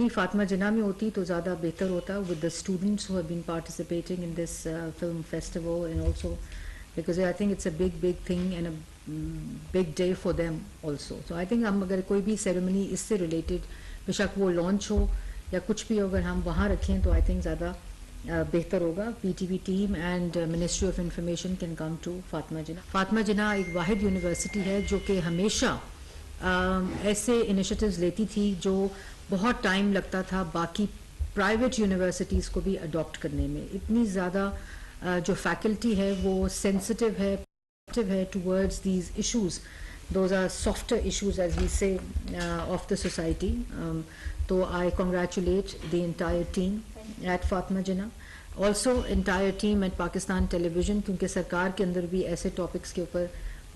Ceremony Fatima جناح میں ہوتی تو زیادہ بہتر ہوتا with the students who have been participating in this film festival and also because I think it's a big thing and a big day for them also. So I think ہم اگر کوئی بھی سیریمنی اس سے related بے شک وہ launch ہو یا کچھ بھی اگر ہم وہاں رکھیں تو آئی تھنک زیادہ بہتر ہوگا. P T V team and ministry of information can come to Fatima Jinnah. Fatima Jinnah ایک واحد یونیورسٹی ہے جو کہ ہمیشہ ایسے انیشیٹوز لیتی تھی جو بہت ٹائم لگتا تھا باقی پرائیویٹ یونیورسٹیز کو بھی اڈاپٹ کرنے میں. اتنی زیادہ جو فیکلٹی ہے وہ سینسٹیو ہے towards these issues. Those are softer issues as we say of the society. تو I congratulate the entire team at Fatima Jinnah, also entire team at Pakistan television, کیونکہ سرکار کے اندر بھی ایسے ٹاپکس کے اوپر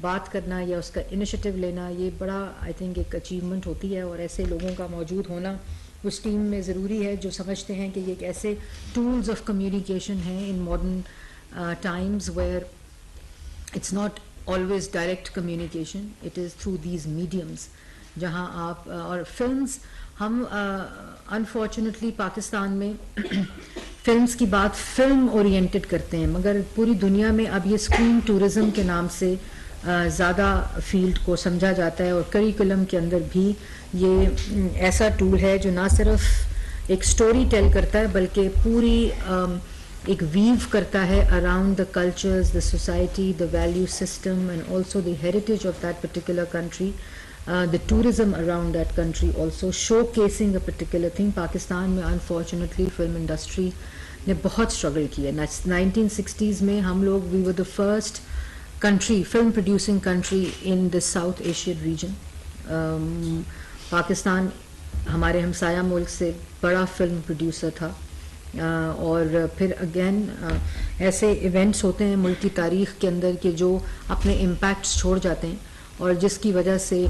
بات کرنا یا اس کا انیشیٹو لینا یہ بڑا آئی تھنک ایک اچیومنٹ ہوتی ہے, اور ایسے لوگوں کا موجود ہونا اس ٹیم میں ضروری ہے جو سمجھتے ہیں کہ یہ ایک ایسے ٹولز آف کمیونیکیشن ہیں in modern times where it's not always direct communication, it is through these mediums جہاں آپ اور فلمز ہم انفارچونیٹلی پاکستان میں فلمز کی بات فلم اورینٹڈ کرتے ہیں, مگر پوری دنیا میں اب یہ اسکرین ٹورزم کے نام سے زیادہ فیلڈ کو سمجھا جاتا ہے, اور کریکولم کے اندر بھی یہ ایسا ٹول ہے جو نہ صرف ایک اسٹوری ٹیل کرتا ہے بلکہ پوری ایک ویو کرتا ہے around the cultures, the society, the value system and also the heritage of that particular country, the tourism around that country also, showcasing a particular thing. Pakistan میں unfortunately فلم انڈسٹری نے بہت اسٹرگل کی ہے. 1960s میں ہم لوگ we were the first country, film producing country in the South Asian region. Pakistan ہمارے ہمسایہ ملک سے بڑا فلم پروڈیوسر تھا, اور پھر اگین ایسے ایونٹس ہوتے ہیں ملک کی تاریخ کے اندر کہ جو اپنے امپیکٹس چھوڑ جاتے ہیں, اور جس کی وجہ سے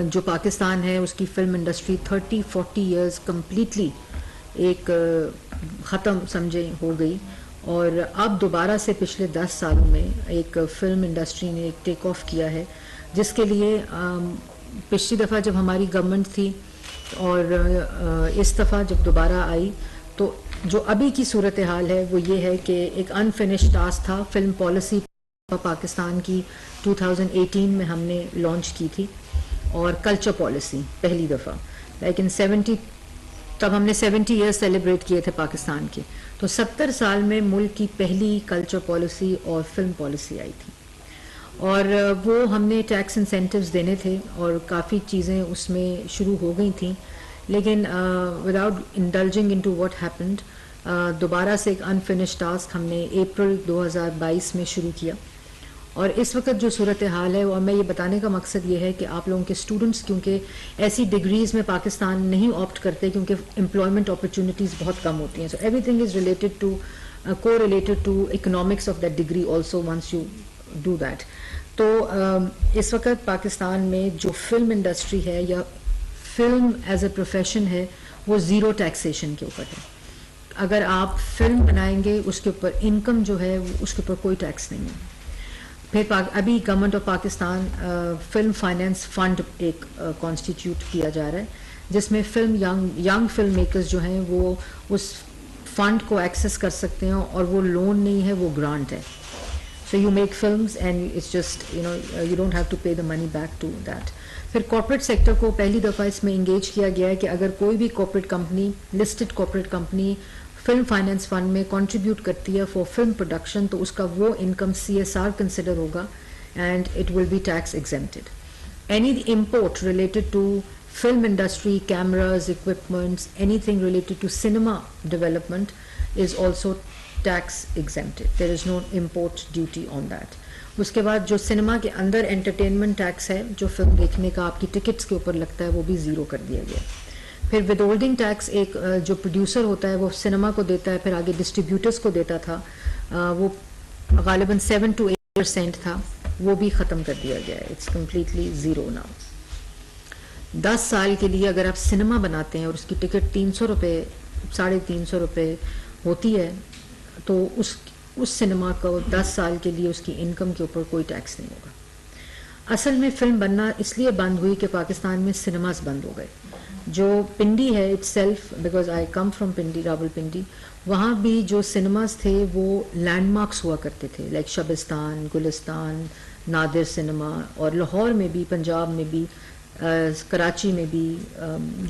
جو پاکستان ہے اس کی فلم انڈسٹری 30-40 ایئرز کمپلیٹلی ایک ختم سمجھے ہو گئی, اور اب دوبارہ سے پچھلے 10 سالوں میں ایک فلم انڈسٹری نے ایک ٹیک آف کیا ہے, جس کے لیے پچھلی دفعہ جب ہماری گورنمنٹ تھی اور اس دفعہ جب دوبارہ آئی تو جو ابھی کی صورتحال ہے وہ یہ ہے کہ ایک انفنشڈ ٹاسک تھا. فلم پالیسی پاکستان کی 2018 میں ہم نے لانچ کی تھی, اور کلچر پالیسی پہلی دفعہ لیکن 70 تب ہم نے 70 ایئرز سیلیبریٹ کیے تھے پاکستان کے, تو 70 سال میں ملک کی پہلی کلچر پالیسی اور فلم پالیسی آئی تھی, اور وہ ہم نے ٹیکس انسینٹیوز دینے تھے اور کافی چیزیں اس میں شروع ہو گئی تھیں, لیکن without indulging into what happened دوبارہ سے ایک انفنشڈ ٹاسک ہم نے اپریل 2022 میں شروع کیا. اور اس وقت جو صورتحال ہے, اور میں یہ بتانے کا مقصد یہ ہے کہ آپ لوگوں کے اسٹوڈنٹس کیونکہ ایسی ڈگریز میں پاکستان نہیں آپٹ کرتے کیونکہ امپلائمنٹ اپرچونیٹیز بہت کم ہوتی ہیں, so everything is related to کو related to economics of that degree also once you do that. تو اس وقت پاکستان میں جو فلم انڈسٹری ہے یا فلم ایز اے پروفیشن ہے وہ زیرو ٹیکسیشن کے اوپر ہے. اگر آپ فلم بنائیں گے اس کے اوپر انکم جو ہے اس کے اوپر کوئی ٹیکس نہیں ہے. پھر ابھی government of Pakistan film finance fund ایک کانسٹیٹیوٹ کیا جا رہا ہے جس میں ینگ فلم میکرز جو ہیں وہ اس فنڈ کو ایکسیس کر سکتے ہیں, اور وہ لون نہیں ہے, وہ گرانٹ ہے. So you make films and it's just you don't have to pay the money back to that. پھر کارپوریٹ سیکٹر کو پہلی دفعہ اس میں انگیج کیا گیا ہے کہ اگر کوئی بھی corporate company, listed corporate company film finance fund میں کنٹریبیوٹ کرتی ہے فار فلم پروڈکشن, تو اس کا وہ انکم CSR کنسیڈر ہوگا and it will be tax exempted. Any import related to film industry, cameras, equipments, anything related to cinema development is also tax exempted. There is no import duty on that. اس کے بعد جو cinema کے اندر entertainment tax ہے جو film دیکھنے کا آپ کی ٹکٹس کے اوپر لگتا ہے وہ بھی زیرو کر دیا گیا. پھر ود ہولڈنگ ٹیکس ایک جو پروڈیوسر ہوتا ہے وہ سنیما کو دیتا ہے, پھر آگے ڈسٹریبیوٹرس کو دیتا تھا, وہ غالباً 7 to 8% تھا, وہ بھی ختم کر دیا گیا ہے. It's completely zero now. 10 سال کے لیے اگر آپ سنیما بناتے ہیں اور اس کی ٹکٹ 300 روپے 350 روپے ہوتی ہے تو اس سنیما کو 10 سال کے لیے اس کی انکم کے اوپر کوئی ٹیکس نہیں ہوگا. اصل میں فلم بننا اس لیے بند ہوئی کہ پاکستان میں سنیماز بند ہو گئے. جو پنڈی ہے it self, because I come from Pindi, Rawal Pindi, وہاں بھی جو سنیماز تھے وہ لینڈ مارکس ہوا کرتے تھے, لائک شبستان, گلستان, نادر سنیما, اور لاہور میں بھی, پنجاب میں بھی, کراچی میں بھی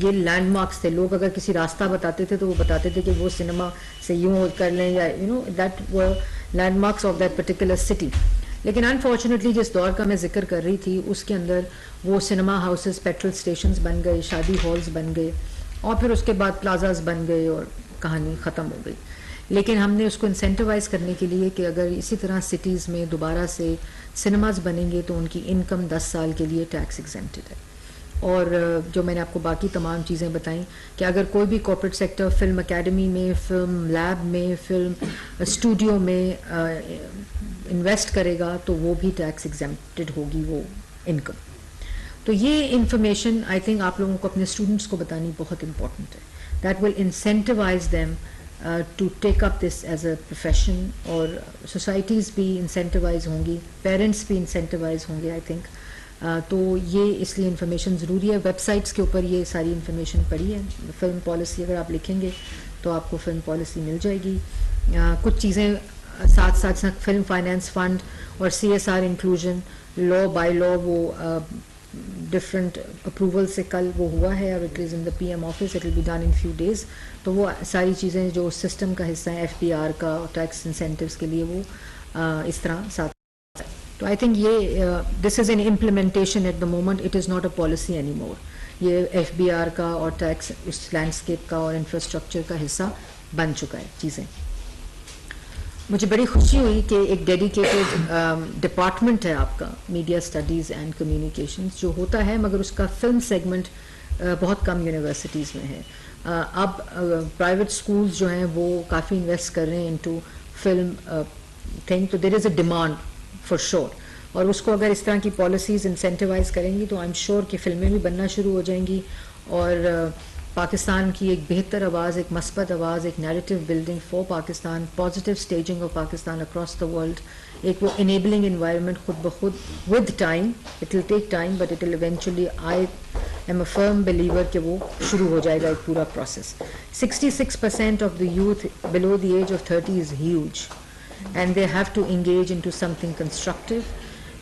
یہ لینڈ مارکس تھے. لوگ اگر کسی راستہ بتاتے تھے تو وہ بتاتے تھے کہ وہ سنیما سے یوں کر لیں, یا that were landmarks of that particular city. لیکن انفارچونیٹلی جس دور کا میں ذکر کر رہی تھی اس کے اندر وہ سنیما ہاؤسز پیٹرول اسٹیشنز بن گئے, شادی ہالز بن گئے, اور پھر اس کے بعد پلازاز بن گئے اور کہانی ختم ہو گئی. لیکن ہم نے اس کو انسینٹیوائز کرنے کے لیے کہ اگر اسی طرح سٹیز میں دوبارہ سے سنیماز بنیں گے تو ان کی انکم 10 سال کے لیے ٹیکس ایگزمپٹڈ ہے. اور جو میں نے آپ کو باقی تمام چیزیں بتائیں کہ اگر کوئی بھی کارپوریٹ سیکٹر فلم اکیڈمی میں, فلم لیب میں, فلم اسٹوڈیو میں انویسٹ کرے گا تو وہ بھی ٹیکس ایگزمپٹڈ ہوگی وہ انکم. تو یہ انفارمیشن آئی تھنک آپ لوگوں کو اپنے اسٹوڈنٹس کو بتانی بہت امپورٹنٹ ہے. That will incentivize them to take up this as a profession, اور سوسائٹیز بھی انسینٹیوائز ہوں گی, پیرنٹس بھی انسینٹیوائز ہوں گے آئی تھنک. تو یہ اس لیے انفارمیشن ضروری ہے. ویب سائٹس کے اوپر یہ ساری انفارمیشن پڑی ہے. فلم پالیسی اگر آپ لکھیں گے تو آپ کو فلم پالیسی مل جائے گی. کچھ چیزیں ساتھ ساتھ فلم فائنینس فنڈ اور CSR inclusion law by law وہ ڈفرینٹ اپروول سے کل وہ ہوا ہے, اور it is in the PM office, it will be done in few days. تو وہ ساری چیزیں جو سسٹم کا حصہ ہیں FBR کا, ٹیکس انسینٹیوز کے لیے, وہ اس طرح ساتھ. تو آئی تھنک یہ this is an implementation at the moment, it is not a policy any more. یہ FBR کا اور ٹیکس اس لینڈسکیپ کا اور انفراسٹرکچر کا حصہ بن چکا ہے چیزیں. مجھے بڑی خوشی ہوئی کہ ایک ڈیڈیکیٹڈ ڈپارٹمنٹ ہے آپ کا, میڈیا اسٹڈیز اینڈ کمیونیکیشنز, جو ہوتا ہے مگر اس کا فلم سیگمنٹ بہت کم یونیورسٹیز میں ہے. اب پرائیویٹ اسکولز جو ہیں وہ کافی انویسٹ کر رہے ہیں انٹو فلم تھنگ, تو دیر از اے ڈیمانڈ فار شور. اور اس کو اگر اس طرح کی پالیسیز انسینٹیوائز کریں گی تو آئی ایم شیور کہ فلمیں بھی بننا شروع ہو جائیں گی, اور پاکستان کی ایک بہتر آواز, ایک مثبت آواز, ایک narrative building for Pakistan, positive staging of Pakistan across the world, ایک وہ انیبلنگ انوائرمنٹ خود بخود with time, it will take time but it will eventually, I am a firm believer کہ وہ شروع ہو جائے گا ایک پورا process. 66% of the youth below the age of 30 is huge, and they have to engage into something constructive,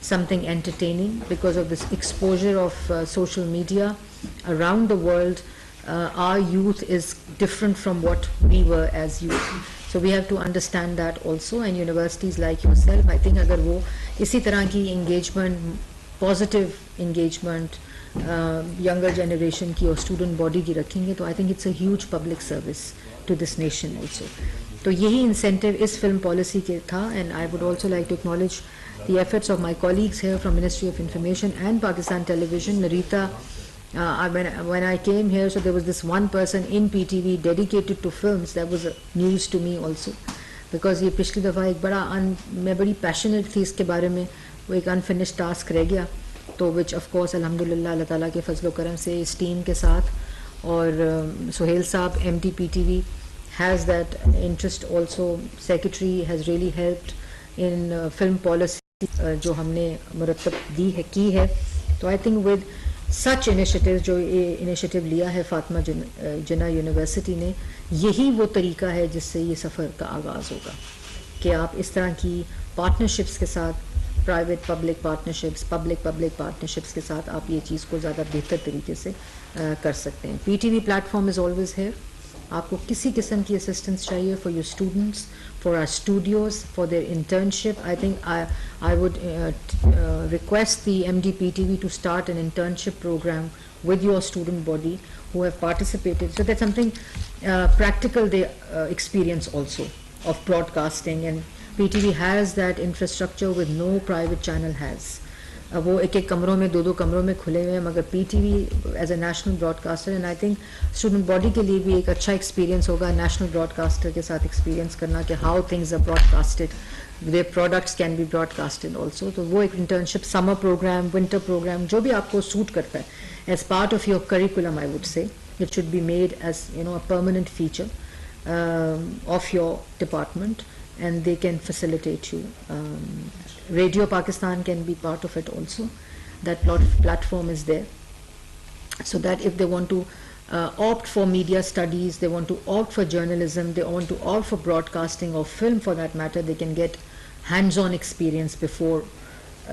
something entertaining, because of this exposure of social media around the world. Our youth is different from what we were as youth, so we have to understand that also. And universities like yourself, I think agar wo isi tarah ki engagement, positive engagement younger generation کی اور student body کی رکھیں گے تو I think it's a huge public service to this nation also. تو یہی incentive اس film policy کے تھا. And I would also like to acknowledge the efforts of my colleagues here from ministry of information and Pakistan television. نریتا, when I came here, so there was this one person in PTV dedicated to films. That was news to me also, because یہ پچھلی دفعہ ایک بڑا میں بڑی passionate تھی اس کے بارے میں, وہ ایک انفنشڈ ٹاسک رہ گیا, تو وچ آف کورس الحمدللہ اللہ تعالیٰ کے فضل و کرم سے اس ٹیم کے ساتھ, اور سہیل صاحب MD PTV has that interest also. Secretary has really helped in film policy جو ہم نے مرتب کی ہے. تو I think with such initiative جو انیشیٹیو لیا ہے فاطمہ جناح یونیورسٹی نے, یہی وہ طریقہ ہے جس سے یہ سفر کا آغاز ہوگا کہ آپ اس طرح کی پارٹنرشپس کے ساتھ, private public partnerships, public public partnerships کے ساتھ آپ یہ چیز کو زیادہ بہتر طریقے سے کر سکتے ہیں. PTV platform is always here. آپ کو کسی قسم کی اسسٹنس چاہیے for your students, for our studios, for their internship. I think I would request the MD PTV to start an internship program with your student body who have participated, so that's something practical they experience also of broadcasting, and PTV has that infrastructure with no private channel has. وہ ایک ایک کمروں میں دو کمروں میں کھلے ہوئے ہیں, مگر PTV as a national broadcaster, and I think student body کے لیے بھی ایک اچھا ایکسپیرینس ہوگا نیشنل براڈ کاسٹر کے ساتھ ایکسپیرینس کرنا کہ how things are broadcasted, their products can be broadcasted also. تو وہ ایک internship, summer program, winter program, جو بھی آپ کو سوٹ کرتا ہے as part of your curriculum, I would say it should be made as a permanent feature of your department, and they can facilitate you. Radio Pakistan can be part of it also. That platform is there, so that if they want to opt for media studies, they want to opt for journalism, they want to opt for broadcasting or film for that matter, they can get hands-on experience before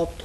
opt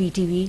PTV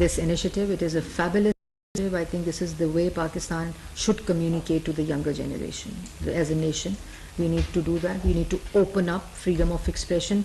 this initiative. It is a fabulous initiative. I think this is the way Pakistan should communicate to the younger generation. As a nation, we need to do that. We need to open up freedom of expression.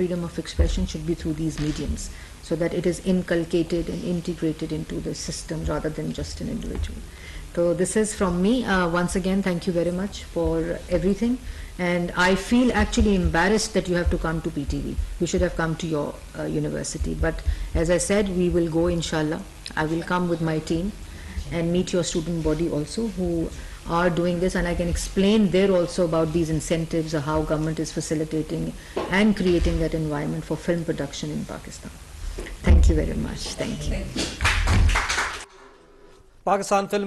Freedom of expression should be through these mediums, so that it is inculcated and integrated into the system rather than just an individual. So this is from me. Once again, thank you very much for everything. And I feel actually embarrassed that you have to come to PTV. You should have come to your university. But as I said, we will go inshallah. I will come with my team and meet your student body also who are doing this, and I can explain there also about these incentives or how government is facilitating and creating that environment for film production in Pakistan. Thank you very much. Thank you. Pakistan film